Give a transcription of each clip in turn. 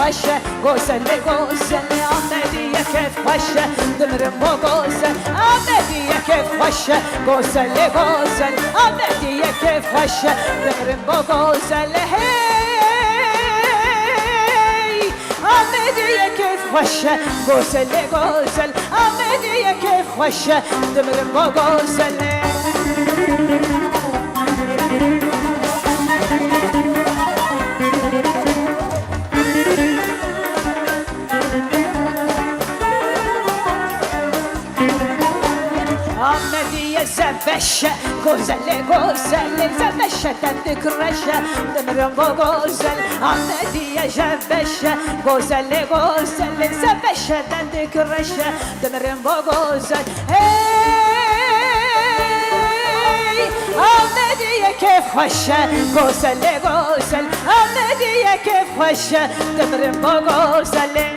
خوشه گوزل گوزل آمدی کیف خوشه دمرم با گوزل آمدی کیف خوشه گوزل گوزل آمدی کیف خوشه دمرم با گوزل آمدی کیف خوشه گوزل گوزل آمدی کیف خوشه دمرم با گوزل آمدی زبشه گوزل گوزل زبشه دندک رشه دمرم با گوزل آمدی زبشه گوزل گوزل زبشه دندک رشه دمرم با گوزل آمدی کیف خوشه گوزل گوزل آمدی کیف خوشه دمرم با گوزل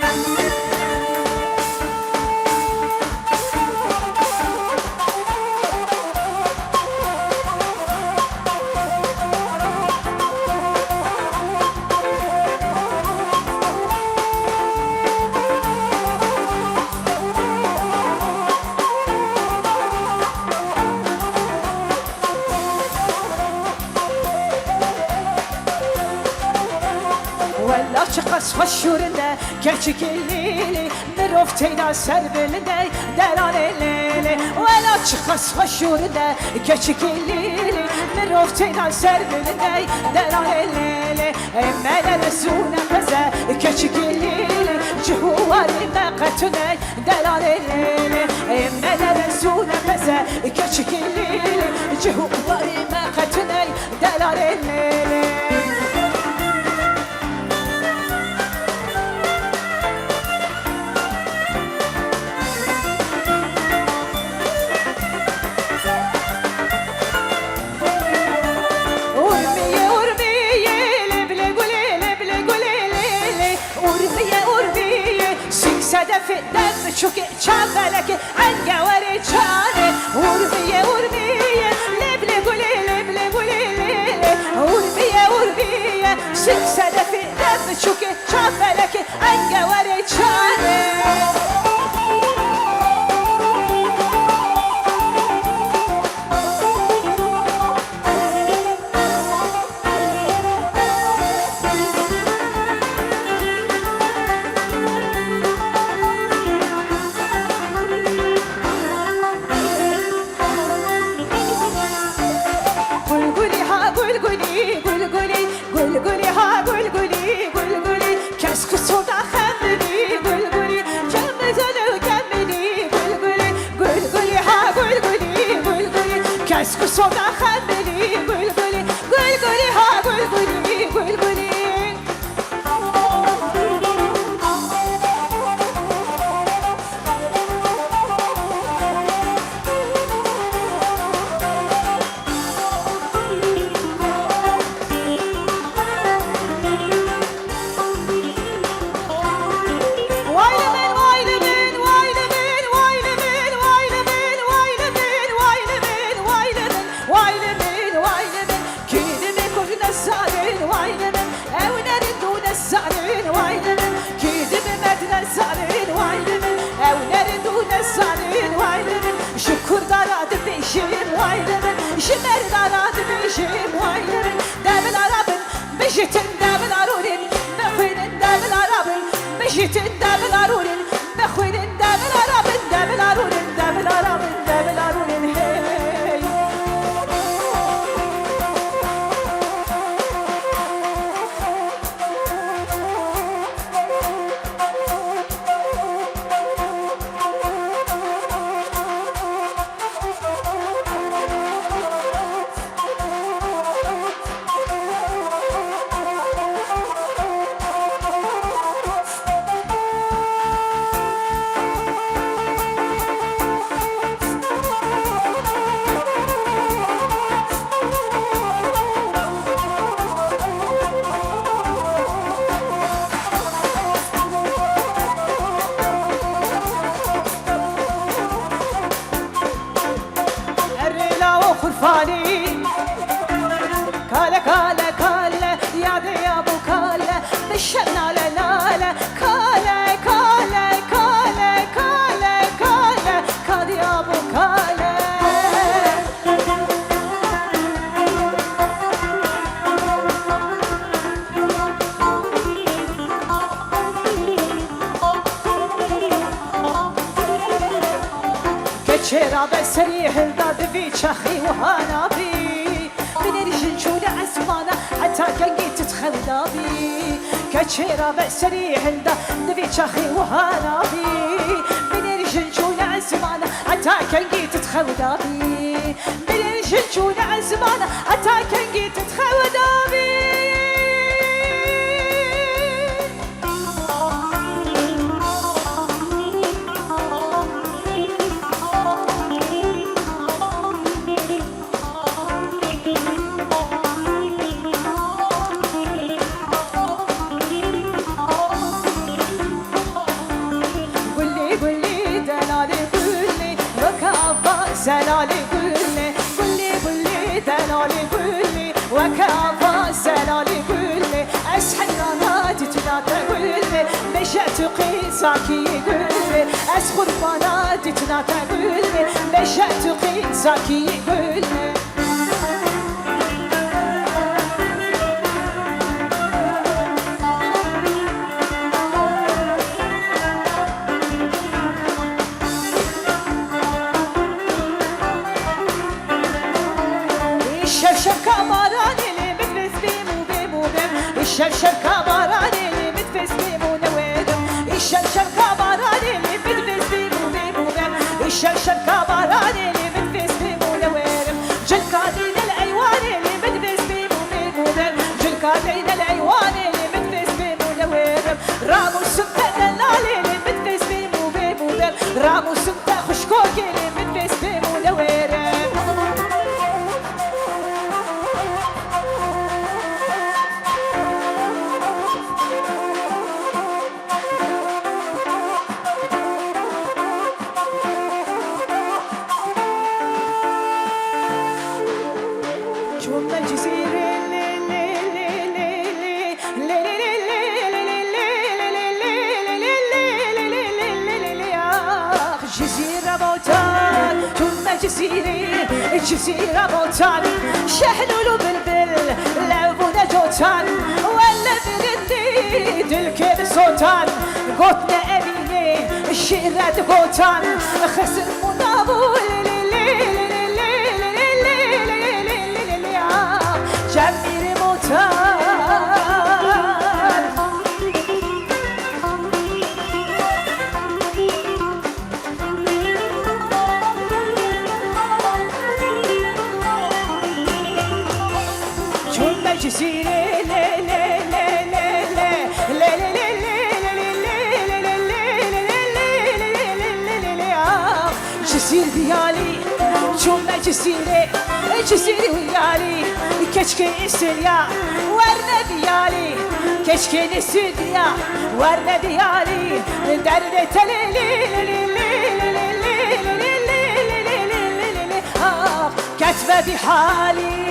چقص فشورنده کچک لیلی نرفتینا سر بلنده دران لیلی ولا چقص فشورنده کچک لیلی نرفتینا سر بلنده دران لیلی من رسول بزه کچک لیلی جواری مقتنه دران لیلی من رسول بزه کچک لیلی جواری مقتنه دران لیلی في الدم شوكي شابلك عنقوري شاني ورمية ورمية لبلي قولي لبلي قولي ورمية ورمية سلسلة في الدم شوكي شابلك عنقوري شاني اسكو صوت خبلي قول قولي قول قولي ها قول قولي قول قولي شكر دارات بيشيم وايلمن شمر دارات بيشيم وايلمن دابل عربن بشتن دابل عرورين بخوين دابل عربن بشتن دابل عرورين بخوين دابل عربن دابل عرورين دابل عربن دابل عرورين خرفاني كالا كالا كالا يا ابو كالا بالشنا لا لا كشيرة بسريح الداد في شخي وهانا بي من الجنجون عزمانا حتى كنجي تتخلى بي كشيرة بسريح الداد في شخي وهانا بي من الجنجون عزمانا حتى كنجي تتخلى بي من الجنجون عزمانا حتى كنجي تتخلى بي سلالي قولي قولي قولي دلالي قولي وكافى سلالي قولي أسحن راناتي تناتا قولي مشأت قيساكي قولي أسخر راناتي تناتا قولي مشأت قيساكي قولي الشرشر كبراني اللي متفز بيمو نويدم الشرشر كبراني اللي متفز بيمو بيمودم الشرشر كبراني اللي متفز بيمو نويدم جلكادين الأيوان اللي متفز بيمو بيمودم جلكادين الأيوان اللي متفز بيمو نويدم رامو سمتا دلالي اللي متفز بيمو بيمودم رامو سمتا خشكوكي اللي متفز بيمو نويدم الجزيرة بوتان شحنوا بالبل لعبونا جوتان ولا بالنديد الكل صوتان قوتنا أبيني الشيرات قوتان خسر منابول جميل موتان جزير ديالي شوما جزيري ويالي كشكي السريا ورنا ديالي كشكي السريا ورنا ديالي درد تليلي كاتبة بحالي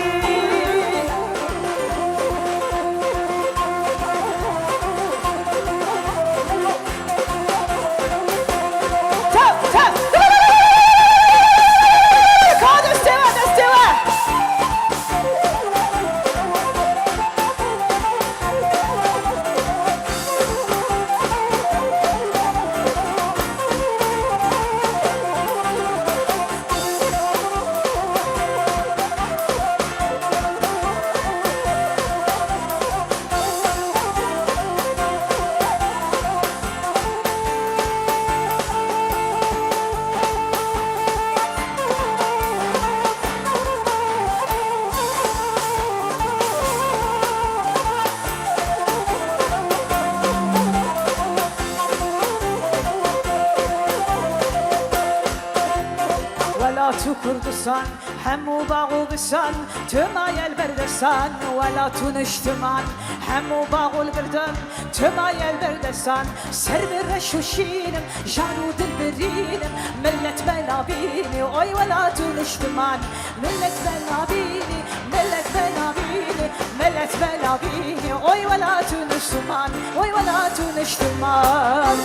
كردستان حمو باغو بسان تمايل بردستان ولا تنشتمان حمو باغو البردن تمايل بردستان سر بالرشوشينم جارود البرينم ملت بلابيني اوي ولا تنشتمان ملت بلابيني ملت بلابيني ملت بلابيني اوي ولا تنشتمان اوي ولا تنشتمان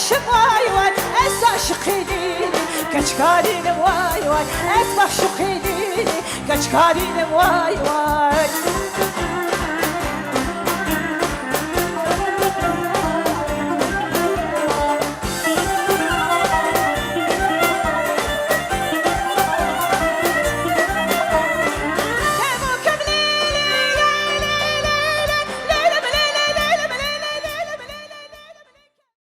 باشم وای وای از عاشقینی کچکارینم وای وای از معشوقینی کچکارینم وای وای